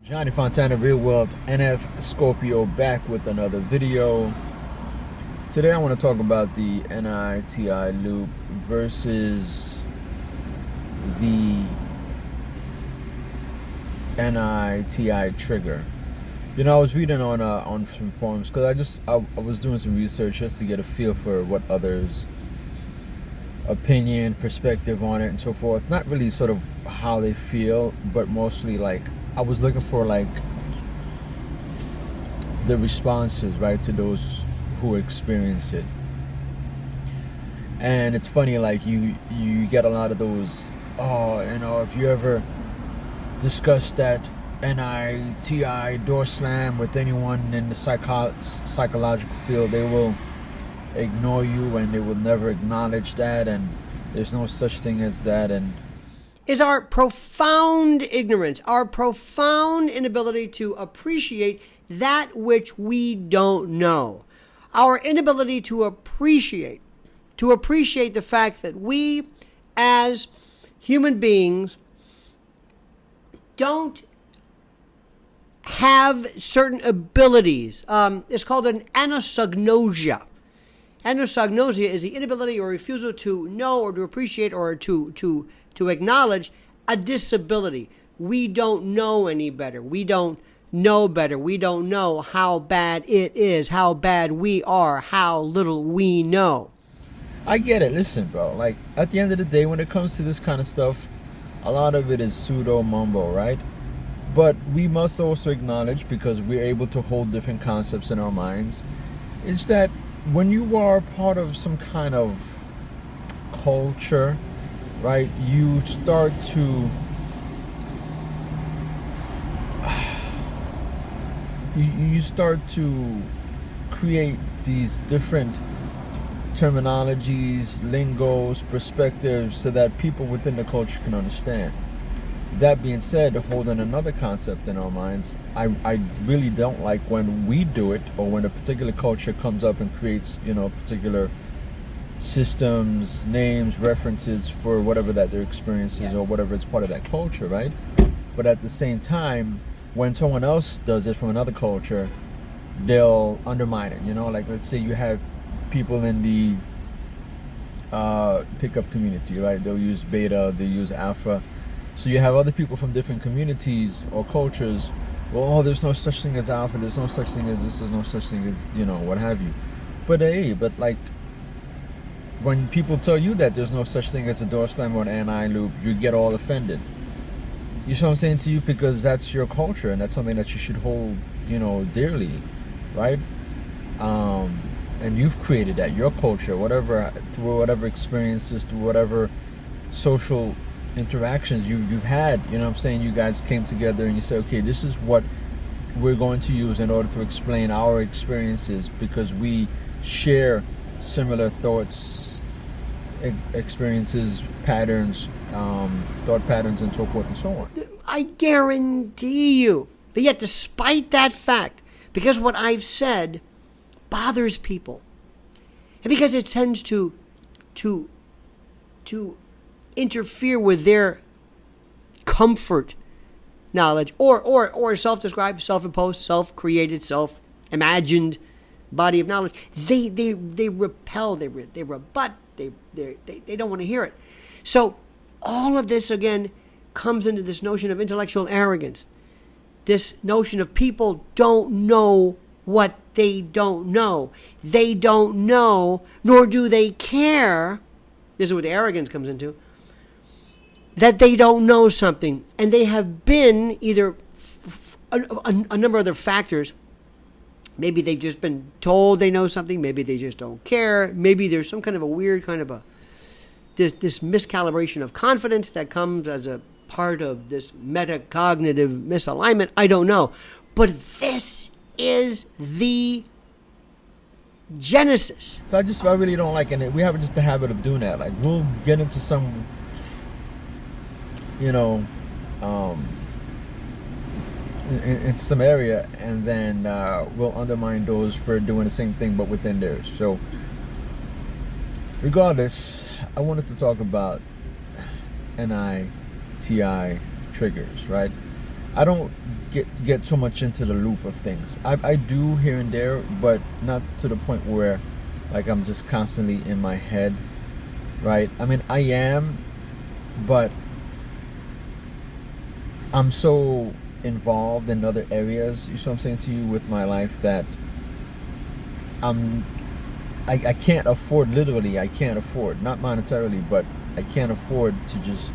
Johnny Fontana, Real World NF Scorpio, back with another video. Today I want to talk about the NITI loop versus the NITI trigger. You know, I was reading on some forums because I was doing some research just to get a feel for what others' opinion, perspective on it, and so forth. Not really sort of how they feel, but mostly like I was looking for like the responses, right, to those who experience it. And it's funny, like you get a lot of those, oh, you know, if you ever discuss that NITI door slam with anyone in the psychological field, they will ignore you and they will never acknowledge that, and there's no such thing as that. And is our profound ignorance, our profound inability to appreciate that which we don't know. Our inability to appreciate the fact that we as human beings don't have certain abilities. It's called an anosognosia. Anosognosia is the inability or refusal to know or to appreciate or to acknowledge a disability. We don't know any better. We don't know better. We don't know how bad it is, how bad we are, how little we know. I get it. Listen, bro, like at the end of the day, when it comes to this kind of stuff, a lot of it is pseudo mumbo, right? But we must also acknowledge, because we're able to hold different concepts in our minds, is that when you are part of some kind of culture, right, you start to you start to create these different terminologies, lingos, perspectives, so that people within the culture can understand. That being said, holding another concept in our minds, I really don't like when we do it, or when a particular culture comes up and creates, you know, particular systems, names, references for whatever that their experience is, yes, or whatever it's part of that culture, right? But at the same time, when someone else does it from another culture, they'll undermine it. You know, like let's say you have people in the pickup community, right? They'll use beta, they use alpha. So you have other people from different communities or cultures. Well, oh, there's no such thing as alpha. There's no such thing as this. There's no such thing as, you know, what have you. But hey, but like when people tell you that there's no such thing as a door slam or an NI loop, you get all offended. You see what I'm saying to you? Because that's your culture, and that's something that you should hold, you know, dearly, right? And you've created that, your culture, whatever, through whatever experiences, through whatever social interactions you've had. You know what I'm saying? You guys came together and you said, okay, this is what we're going to use in order to explain our experiences, because we share similar thoughts, experiences, patterns, thought patterns, and so forth and so on. I guarantee you. But yet, despite that fact, because what I've said bothers people, and because it tends to interfere with their comfort knowledge, or self-described, self-imposed, self-created, self-imagined body of knowledge, they repel, they rebut, they don't want to hear it. So all of this again comes into this notion of intellectual arrogance, this notion of people don't know what they don't know. They don't know, nor do they care. This is where the arrogance comes into. That they don't know something, and they have been either a number of other factors. Maybe they've just been told they know something. Maybe they just don't care. Maybe there's some kind of a weird kind of this miscalibration of confidence that comes as a part of this metacognitive misalignment. I don't know, but this is the genesis. So I really don't like, and we have just the habit of doing that. Like we'll get into some, you know, in some area, and then we'll undermine those for doing the same thing but within theirs. So regardless, I wanted to talk about NITI triggers, right? I don't get so much into the loop of things. I do here and there, but not to the point where like I'm just constantly in my head, right? I mean, I am, but I'm so involved in other areas, you see what I'm saying to you, with my life, that I can't afford, literally I can't afford, not monetarily, but I can't afford to just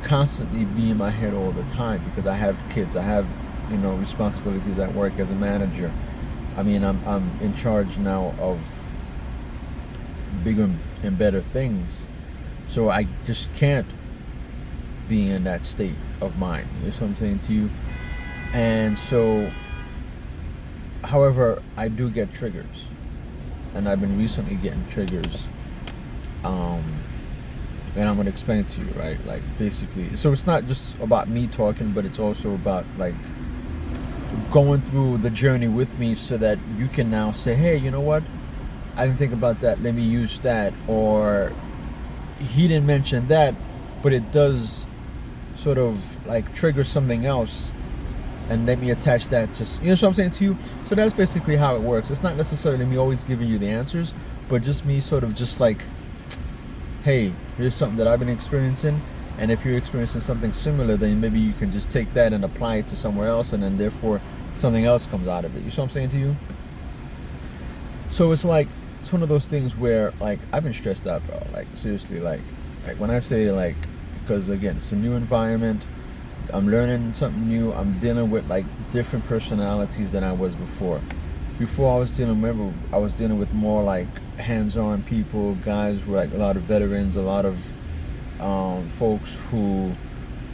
constantly be in my head all the time, because I have kids, I have, you know, responsibilities at work as a manager. I mean, I'm in charge now of bigger and better things, so I just can't be in that state of mind, you know what I'm saying to you. And so, however, I do get triggers, and I've been recently getting triggers, and I'm gonna explain it to you, right? Like, basically, so it's not just about me talking, but it's also about like going through the journey with me, so that you can now say, hey, you know what, I didn't think about that, let me use that. Or he didn't mention that, but it does sort of like trigger something else, and let me attach that to, you know what I'm saying to you. So that's basically how it works. It's not necessarily me always giving you the answers, but just me sort of just like, hey, here's something that I've been experiencing, and if you're experiencing something similar, then maybe you can just take that and apply it to somewhere else, and then therefore something else comes out of it. You see what I'm saying to you? So it's like, it's one of those things where like I've been stressed out, bro. Like, seriously, like when I say like, because again, it's a new environment, I'm learning something new, I'm dealing with like different personalities than I was before. Before I was dealing with more like hands-on people, guys who were like a lot of veterans, a lot of folks who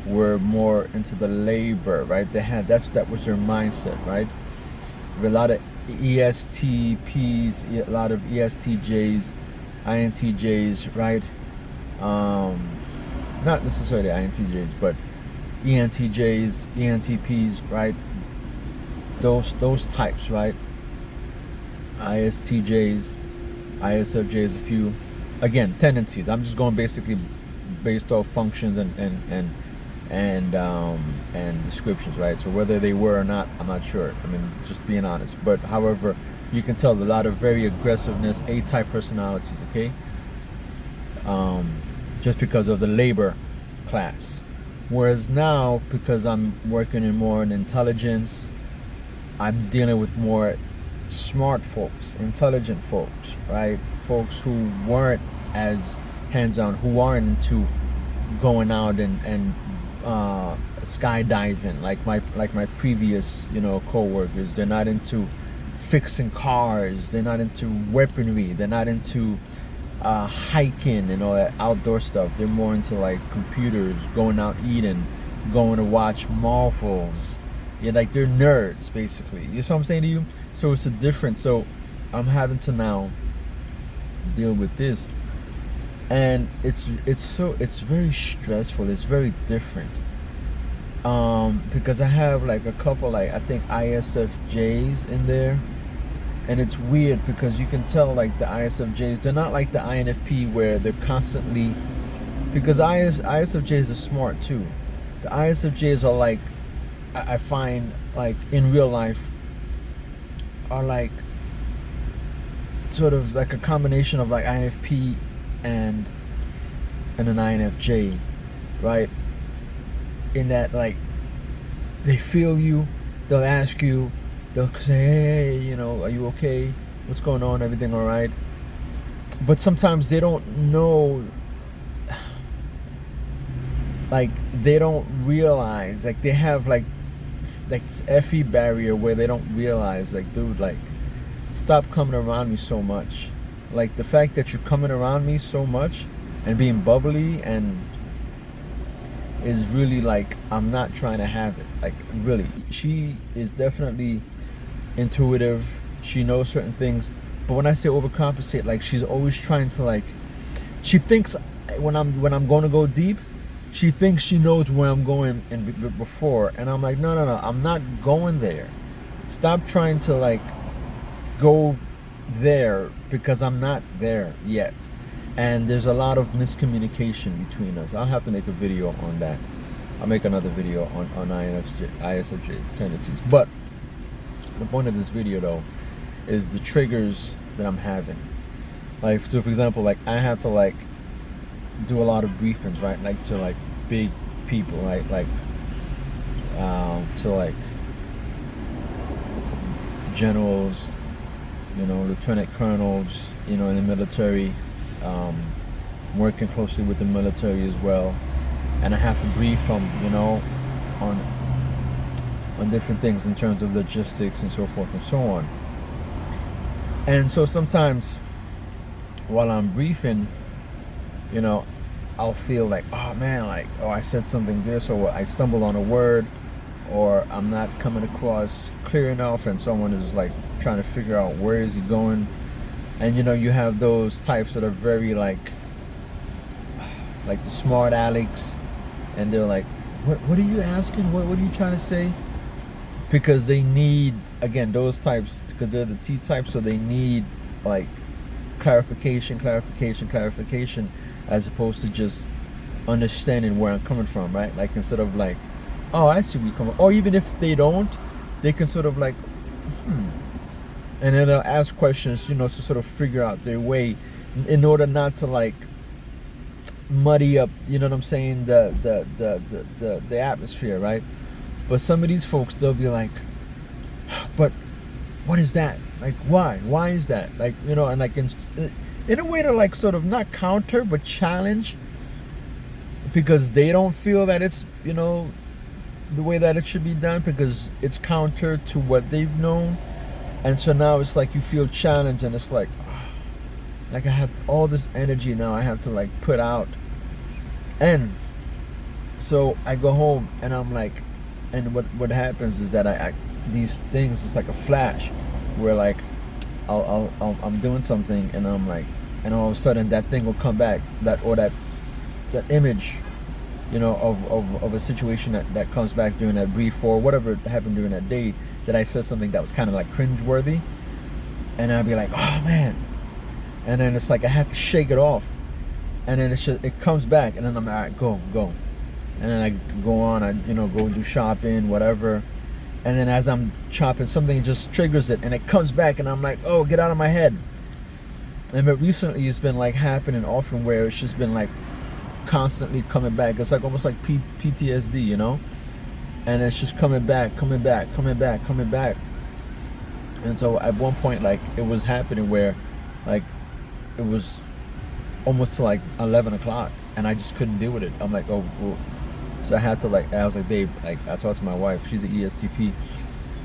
were more into the labor, right? That was their mindset, right? A lot of ESTPs, a lot of ESTJs, INTJs, right? Not necessarily INTJs, but ENTJs, ENTPs, right? Those types, right? ISTJs, ISFJs, a few. Again, tendencies. I'm just going basically based off functions and descriptions, right? So whether they were or not, I'm not sure. I mean, just being honest. But however, you can tell a lot of very aggressiveness, A-type personalities, okay? Just because of the labor class. Whereas now, because I'm working in more in intelligence, I'm dealing with more smart folks, intelligent folks, right? Folks who weren't as hands-on, who aren't into going out and skydiving like my previous, you know, co-workers. They're not into fixing cars, they're not into weaponry, they're not into hiking and all that outdoor stuff. They're more into like computers, going out eating, going to watch Marvels. Yeah, like they're nerds basically. You know what I'm saying to you? So it's a difference. So I'm having to now deal with this, and it's very stressful. It's very different. Because I have like a couple, like I think ISFJs in there. And it's weird because you can tell like the ISFJs, they're not like the INFP where they're constantly, because ISFJs are smart too. The ISFJs are like, I find like in real life, are like sort of like a combination of like INFP and an INFJ, right? In that like they feel you, they'll ask you, they'll say, hey, you know, are you okay? What's going on? Everything all right? But sometimes they don't know, like they don't realize, like they have like FE barrier where they don't realize, like, dude, like, stop coming around me so much. Like the fact that you're coming around me so much and being bubbly and is really like, I'm not trying to have it. Like really, she is definitely intuitive, she knows certain things, but when I say overcompensate, like she's always trying to, like, she thinks when I'm going to go deep, she thinks she knows where I'm going and before, and I'm like, no, I'm not going there. Stop trying to like go there, because I'm not there yet. And there's a lot of miscommunication between us. I'll have to make a video on that. I'll make another video on ISFJ tendencies. But the point of this video though is the triggers that I'm having. Like, so for example, like I have to like do a lot of briefings, right? Like to like big people, right? Like to like generals, lieutenant colonels, in the military, working closely with the military as well. And I have to brief them, on different things in terms of logistics and so forth and so on. And so sometimes while I'm briefing, I'll feel like, oh man, like, oh, I said something this, or I stumbled on a word, or I'm not coming across clear enough, and someone is like trying to figure out where is he going. And you have those types that are very like the smart alecks, and they're like, what are you asking? What are you trying to say? Because they need, again, those types, because they're the T type, so they need like clarification, as opposed to just understanding where I'm coming from, right? Like instead of like, oh, I see where you're coming, or even if they don't, they can sort of like, and then they'll ask questions, to sort of figure out their way, in order not to like muddy up, what I'm saying, the atmosphere, right? But some of these folks, they'll be like, but what is that? Like, why? Why is that? Like, and like in a way to like sort of not counter, but challenge, because they don't feel that it's, the way that it should be done, because it's counter to what they've known. And so now it's like you feel challenged, and it's like I have all this energy now I have to like put out. And so I go home and I'm like, and what happens is that I these things, it's like a flash where like I'm doing something, and I'm like, and all of a sudden that thing will come back, that image, of a situation that comes back during that brief, or whatever happened during that day, that I said something that was kind of like cringeworthy, and I'll be like, oh man, and then it's like I have to shake it off, and then it comes back, and then I'm like, all right, go, and then I go on, I go do shopping, whatever, and then as I'm chopping, something just triggers it, and it comes back, and I'm like, oh, get out of my head. And but recently it's been like happening often, where it's just been like constantly coming back. It's like almost like PTSD, and it's just coming back. And so at one point, like, it was happening where like it was almost to like 11 o'clock, and I just couldn't deal with it. I'm like, oh, well. So I had to I was like, babe, like, I talked to my wife, she's an ESTP,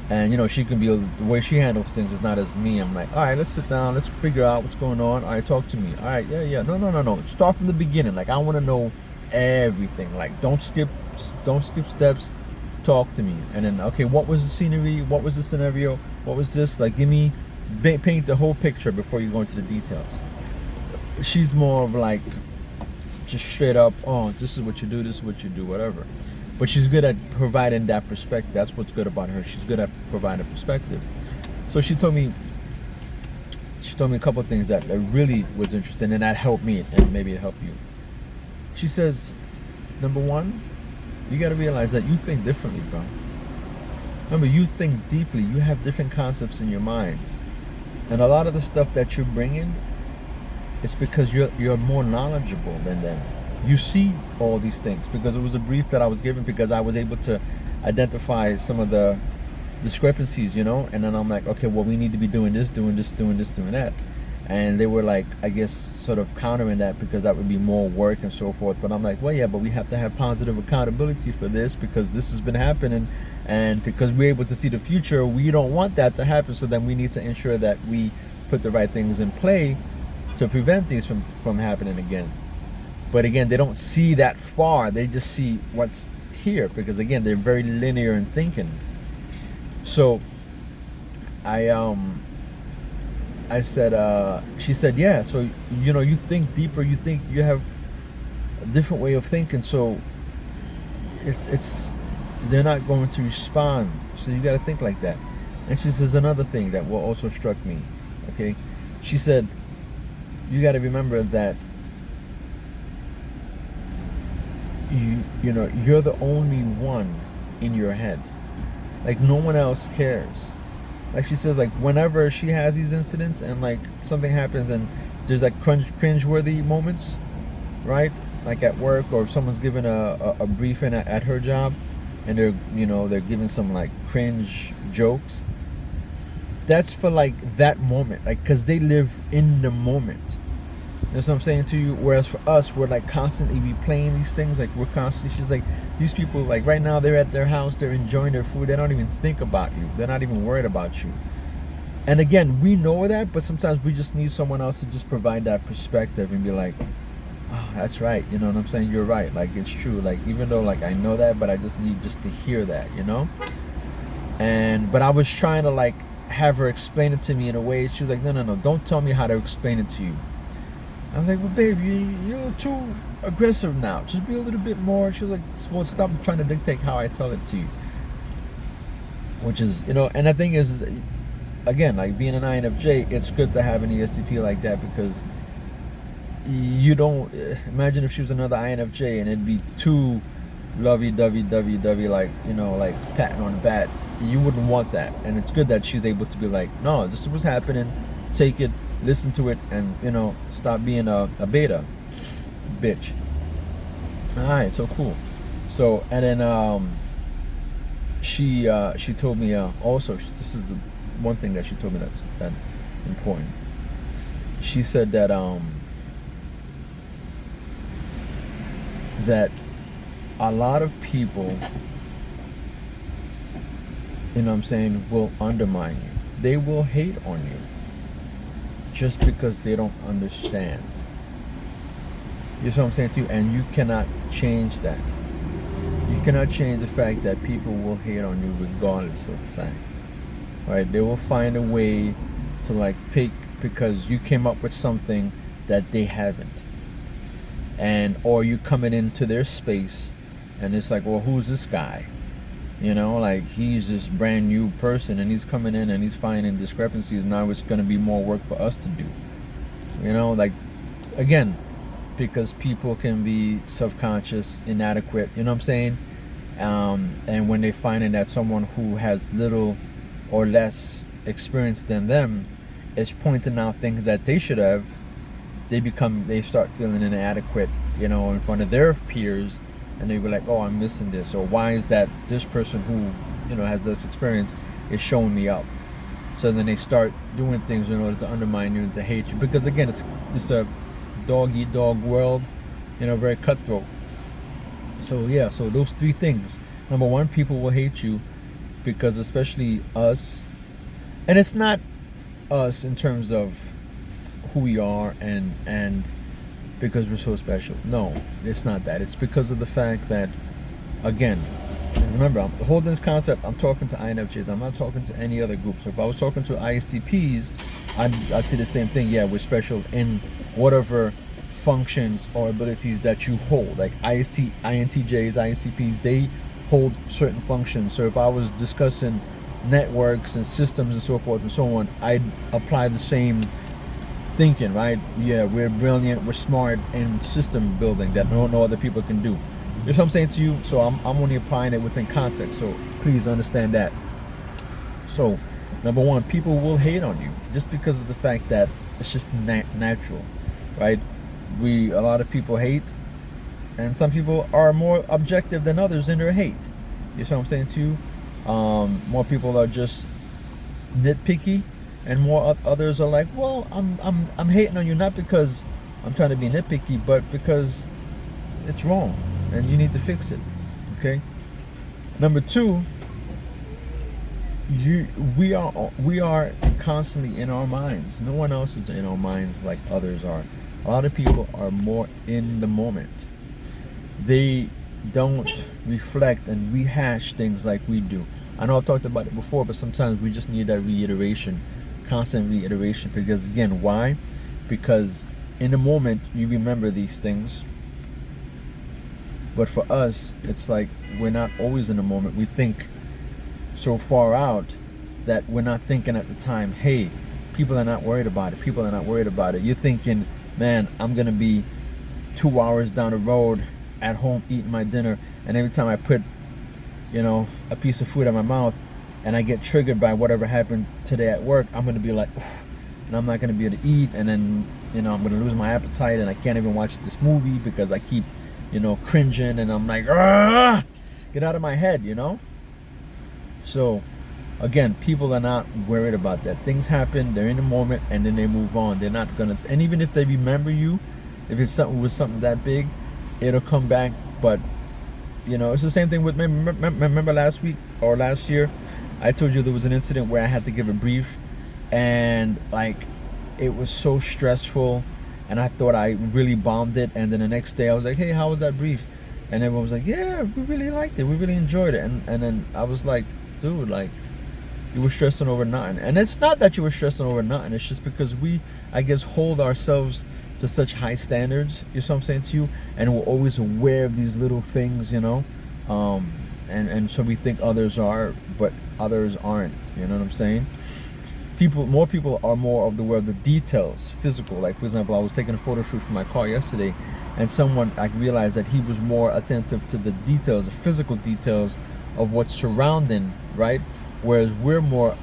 and she can be, the way she handles things is not as me. I'm like, all right, let's sit down, let's figure out what's going on. All right, talk to me. All right, yeah, no, start from the beginning. Like, I want to know everything. Like, don't skip steps, talk to me. And then, okay, what was the scenery, what was the scenario, what was this, like, paint the whole picture before you go into the details. She's more of like just straight up, oh, this is what you do, this is what you do, whatever. But she's good at providing that perspective. That's what's good about her. She's good at providing perspective. So she told me a couple of things that really was interesting, and that helped me, and maybe it helped you. She says, number one, you got to realize that you think differently, bro. Remember, you think deeply. You have different concepts in your minds, and a lot of the stuff that you're bringing, it's because you're more knowledgeable than them. You see all these things because it was a brief that I was given, because I was able to identify some of the discrepancies, and then I'm like, okay, well, we need to be doing this, doing that. And they were like, I guess, sort of countering that, because that would be more work and so forth. But I'm like, well, yeah, but we have to have positive accountability for this, because this has been happening, and because we're able to see the future, we don't want that to happen. So then we need to ensure that we put the right things in play to prevent these from happening again. But again, they don't see that far. They just see what's here, because again, they're very linear in thinking. So I said, she said, yeah, so you think deeper, you think you have a different way of thinking, so it's they're not going to respond, so you got to think like that. And she says another thing that also struck me. Okay, she said, you got to remember that you know, you're the only one in your head. Like no one else cares. Like she says, like whenever she has these incidents and like something happens and there's like cringe-worthy moments, right? Like at work, or if someone's giving a briefing at her job and they're, you know, they're giving some like cringe jokes. That's for like that moment, like because they live in the moment. That's what I'm saying to you. Whereas for us, we're like constantly replaying these things. Like we're constantly, she's like, these people, like right now, they're at their house, they're enjoying their food. They don't even think about you. They're not even worried about you. And again, we know that, but sometimes we just need someone else to just provide that perspective and be like, oh, that's right. You know what I'm saying? You're right. Like it's true. Like even though like I know that, but I just need just to hear that, you know? But I was trying to like have her explain it to me in a way. She was like, no, don't tell me how to explain it to you. I was like, well, babe, you're too aggressive now. Just be a little bit more. She was like, well, stop trying to dictate how I tell it to you. Which is, you know, and the thing is, again, like being an INFJ, it's good to have an ESTP like that because you don't, imagine if she was another INFJ and it'd be too lovey-dovey, like, you know, like patting on the back. You wouldn't want that. And it's good that she's able to be like, no, this is what's happening. Take it. Listen to it, and you know, stop being a beta bitch. All right, so cool. So and then she told me also, this is the one thing that she told me that's important. She said that that a lot of people, you know what I'm saying, will undermine you. They will hate on you just because they don't understand. You know what I'm saying to you? And you cannot change that. You cannot change the fact that people will hate on you regardless of the fact. Right? They will find a way to like pick because you came up with something that they haven't. And or you coming into their space and it's like, well, who's this guy? You know, like he's this brand new person and he's coming in and he's finding discrepancies. Now it's going to be more work for us to do. You know, like, again, because people can be self-conscious, inadequate, you know what I'm saying? And when they find that someone who has little or less experience than them is pointing out things that they should have, they start feeling inadequate, you know, in front of their peers. And they were like, oh, I'm missing this, or why is that this person who, you know, has this experience is showing me up? So then they start doing things in order to undermine you and to hate you, because again, it's a dog-eat-dog world, you know, very cutthroat. So yeah, so those three things. Number one, people will hate you because, especially us, and it's not us in terms of who we are and because we're so special. No, it's not that. It's because of the fact that, again, remember, I'm holding this concept, I'm talking to INFJs. I'm not talking to any other group. So if I was talking to ISTPs, I'd say the same thing. Yeah, we're special in whatever functions or abilities that you hold. Like INTJs, ISTPs, they hold certain functions. So if I was discussing networks and systems and so forth and so on, I'd apply the same thinking, right? Yeah, we're brilliant, we're smart in system building that no other people can do. You know what I'm saying to you? So I'm only applying it within context. So please understand that. So number one, people will hate on you just because of the fact that it's just natural, right? A lot of people hate, and some people are more objective than others in their hate. You know what I'm saying to you? More people are just nitpicky, and more others are like, well, I'm hating on you not because I'm trying to be nitpicky, but because it's wrong and you need to fix it. Okay. Number two, we are constantly in our minds. No one else is in our minds like others are. A lot of people are more in the moment. They don't reflect and rehash things like we do. I know I've talked about it before, but sometimes we just need that reiteration, constant reiteration. Because again, why? Because in the moment you remember these things, but for us, it's like we're not always in the moment. We think so far out that we're not thinking at the time, hey, people are not worried about it. People are not worried about it. You're thinking, man, I'm going to be 2 hours down the road at home eating my dinner, and every time I put, a piece of food in my mouth, and I get triggered by whatever happened today at work, I'm gonna be like, and I'm not gonna be able to eat, and then I'm gonna lose my appetite, and I can't even watch this movie because I keep, cringing, and I'm like, get out of my head, So, again, people are not worried about that. Things happen, they're in the moment, and then they move on. They're not gonna, and even if they remember you, if it's something that big, it'll come back. But it's the same thing with, remember last week or last year, I told you there was an incident where I had to give a brief, and like it was so stressful, and I thought I really bombed it. And then the next day I was like, hey, how was that brief? And everyone was like, yeah, we really liked it, we really enjoyed it. And then I was like, dude, like, you were stressing over nothing. And it's not that you were stressing over nothing, it's just because we, I guess, hold ourselves to such high standards, you know what I'm saying to you, and we're always aware of these little things, and so we think others are, but others aren't, you know what I'm saying? More people are more of the aware of the details, physical. Like, for example, I was taking a photo shoot for my car yesterday, and I realized that he was more attentive to the details, the physical details of what's surrounding, right? Whereas we're more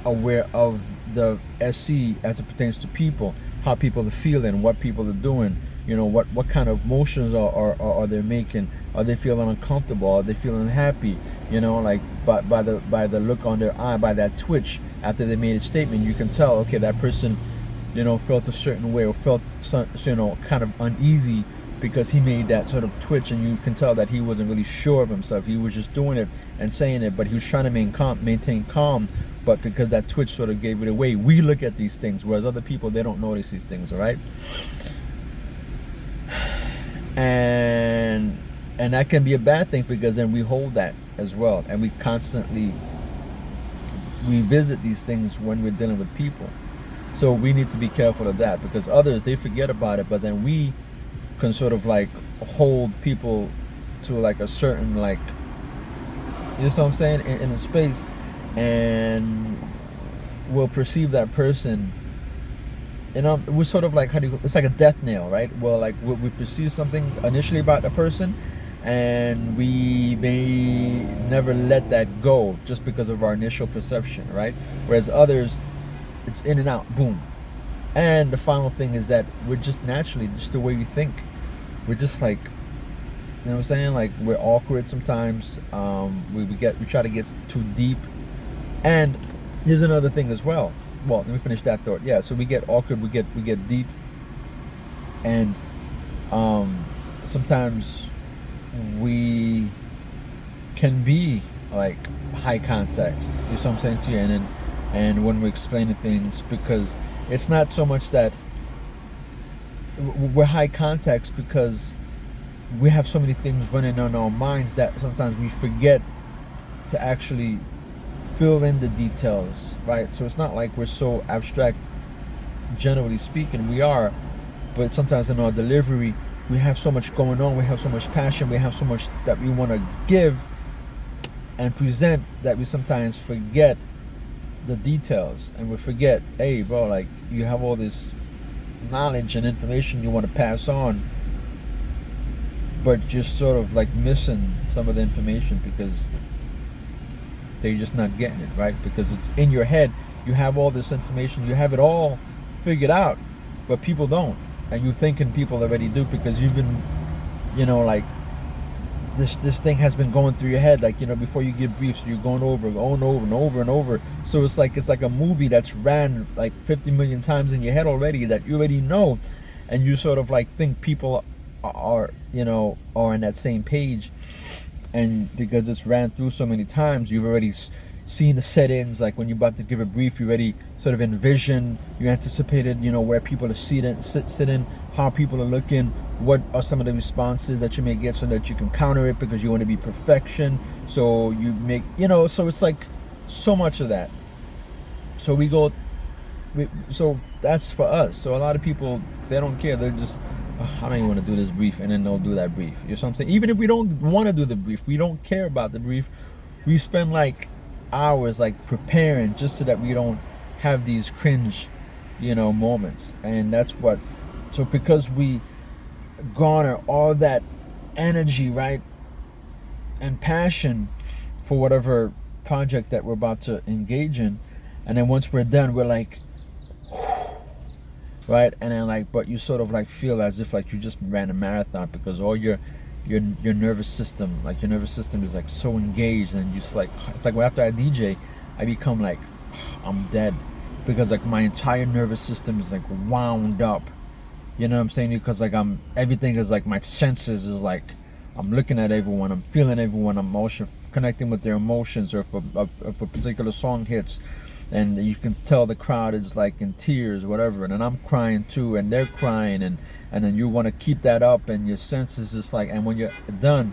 aware of the SC as it pertains to people, how people are feeling, what people are doing, what kind of motions are they making? Are they feeling uncomfortable? Are they feeling happy? Like by the look on their eye, by that twitch after they made a statement, you can tell, okay, that person, felt a certain way, or felt kind of uneasy because he made that sort of twitch, and you can tell that he wasn't really sure of himself. He was just doing it and saying it, but he was trying to maintain calm. But because that twitch sort of gave it away, we look at these things, whereas other people, they don't notice these things, all right? And that can be a bad thing, because then we hold that as well, and we constantly revisit these things when we're dealing with people. So we need to be careful of that, because others, they forget about it, but then we can sort of like hold people to like a certain, like, you know what I'm saying, in a space, and we'll perceive that person, we're sort of like, it's like a death nail, right? Well, like we perceive something initially about a person, and we may never let that go just because of our initial perception, right? Whereas others, it's in and out, boom. And the final thing is that we're just naturally, just the way we think, we're just like, you know what I'm saying? Like, we're awkward sometimes. We try to get too deep. And here's another thing as well. Well, let me finish that thought. Yeah, so we get awkward, we get deep, and sometimes we can be like high context. You know what I'm saying to you? And when we're explaining things, because it's not so much that we're high context, because we have so many things running on our minds that sometimes we forget to actually fill in the details, right? So it's not like we're so abstract, generally speaking. We are, but sometimes in our delivery, we have so much going on, we have so much passion, we have so much that we want to give and present, that we sometimes forget the details, and we forget, hey bro, like, you have all this knowledge and information you want to pass on, but you're sort of like missing some of the information because they're just not getting it, right? Because it's in your head, you have all this information, you have it all figured out, but people don't, and you're thinking people already do, because you've been, like, this thing has been going through your head, like, before you give briefs, you're going over and over and over. So it's like a movie that's ran like 50 million times in your head already, that you already know, and you sort of like think people are in that same page, and because it's ran through so many times, you've already seen the settings. Like, when you're about to give a brief, you already sort of envision, you anticipated, where people are sitting, how people are looking, what are some of the responses that you may get, so that you can counter it, because you want to be perfection. So you make, so it's like so much of that. So so that's for us. So a lot of people, they don't care. They're just, I don't even want to do this brief, and then they'll do that brief. You know what I'm saying? Even if we don't want to do the brief, we don't care about the brief, we spend like hours like preparing, just so that we don't have these cringe, moments. And that's what, so because we garner all that energy, right, and passion for whatever project that we're about to engage in, and then once we're done, we're like, right, and then like, but you sort of like feel as if like you just ran a marathon because all your nervous system, like your nervous system is like so engaged, and you just like, it's like after I DJ, I become like, I'm dead, because like my entire nervous system is like wound up. You know what I'm saying? Because like everything is like, my senses is like, I'm looking at everyone, I'm feeling everyone, I'm emotion connecting with their emotions, or if a particular song hits, and you can tell the crowd is like in tears, whatever, and then I'm crying too, and they're crying, and then you want to keep that up, and your senses is like, and when you're done,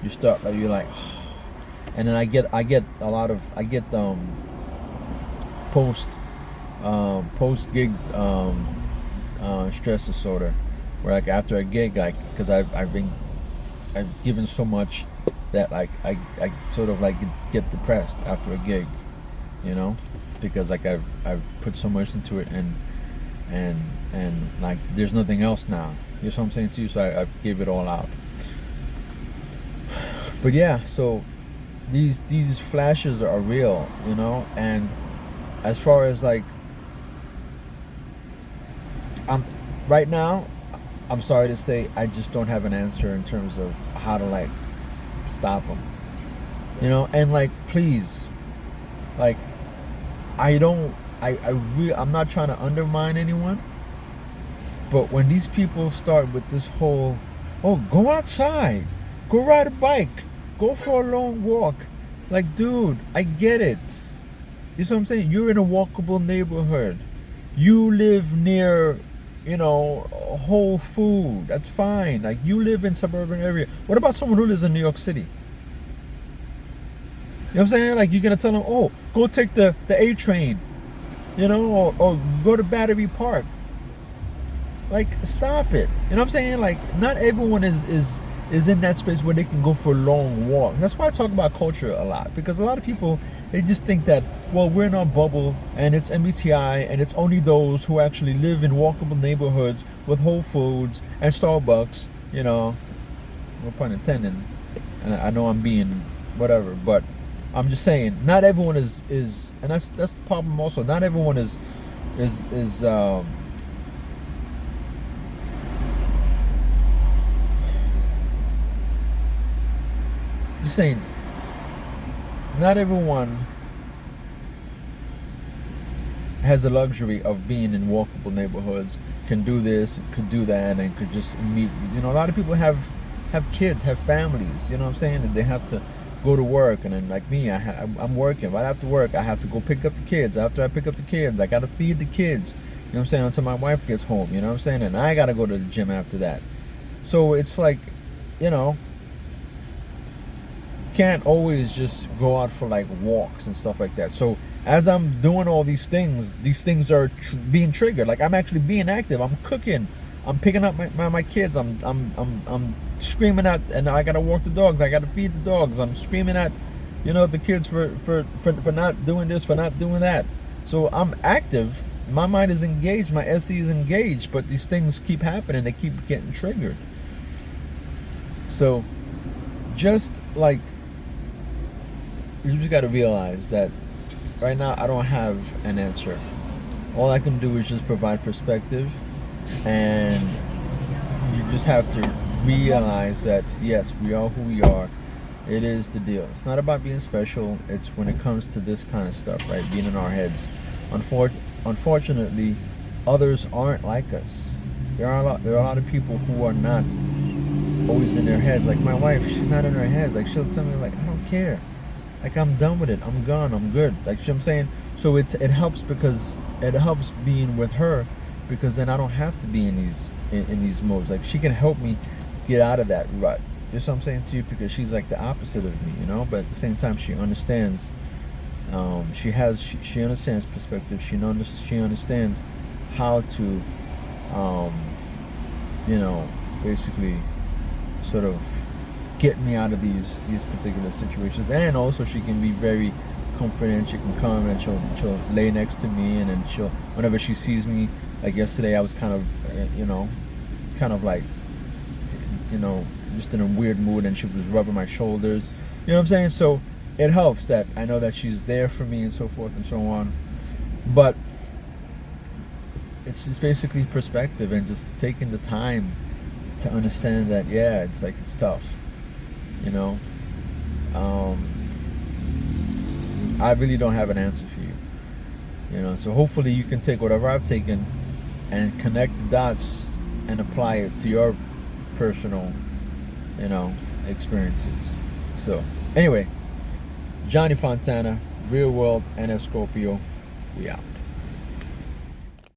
you start like, you're like, and then I get a lot of, post gig stress disorder, where like after a gig, like, because I've given so much that like I sort of like get depressed after a gig, you know, because like I've put so much into it, and like there's nothing else now. You know what I'm saying to you? So I gave it all out. But yeah, so these flashes are real, you know, and as far as like, right now, I'm sorry to say, I just don't have an answer in terms of how to like stop them, you know. And like, please, like, I'm not trying to undermine anyone, but when these people start with this whole, oh, go outside, go ride a bike, go for a long walk, like, dude, I get it. You know what I'm saying? You're in a walkable neighborhood. You live near, you know, Whole Food. That's fine. Like, you live in suburban area. What about someone who lives in New York City? You know what I'm saying? Like, you're gonna tell them, oh, go take the A train, you know, or go to Battery Park. Like, stop it. You know what I'm saying? Like, not everyone is in that space where they can go for a long walk. That's why I talk about culture a lot, because a lot of people, they just think that, well, we're in our bubble and it's MBTI and it's only those who actually live in walkable neighborhoods with Whole Foods and Starbucks, you know, no pun intended. And I know I'm being whatever, but I'm just saying, not everyone is, and that's the problem also. Not everyone is just saying, not everyone has the luxury of being in walkable neighborhoods, can do this, could do that, and could just meet. You know, a lot of people have kids, have families, you know what I'm saying, and they have to go to work. And then like me, I'm working. Right after work, I have to go pick up the kids. After I pick up the kids, I got to feed the kids, you know what I'm saying, until my wife gets home, you know what I'm saying, and I got to go to the gym after that. So it's like, you know, can't always just go out for like walks and stuff like that. So as I'm doing all these things are being triggered. Like, I'm actually being active. I'm cooking. I'm picking up my kids. I'm screaming at, and I gotta walk the dogs. I gotta feed the dogs. I'm screaming at, you know, the kids for not doing this, for not doing that. So I'm active. My mind is engaged. My SE is engaged. But these things keep happening. They keep getting triggered. So just like, you just got to realize that right now I don't have an answer. All I can do is just provide perspective, and you just have to realize that yes, we are who we are. It is the deal. It's not about being special. It's when it comes to this kind of stuff, right? Being in our heads. Unfortunately, others aren't like us. There are a lot of people who are not always in their heads. Like my wife, she's not in her head. Like, she'll tell me, like, I don't care. Like, I'm done with it. I'm gone. I'm good. Like, you know what I'm saying? So it helps, because it helps being with her, because then I don't have to be in these modes. Like, she can help me get out of that rut. You know what I'm saying to you? Because she's like the opposite of me, you know. But at the same time, she understands. She understands perspective. She understands how to, you know, basically sort of get me out of these particular situations. And also, she can be very comforting. She can come and she'll lay next to me, and then she'll, whenever she sees me, like yesterday I was kind of like, you know, just in a weird mood, and she was rubbing my shoulders. You know what I'm saying? So it helps that I know that she's there for me and so forth and so on. But it's just basically perspective and just taking the time to understand that, yeah, it's like, it's tough, you know. I really don't have an answer for you, you know. So hopefully you can take whatever I've taken and connect the dots and apply it to your personal, you know, experiences. So anyway, Johnny Fontana, Real World NF Scorpio, we out.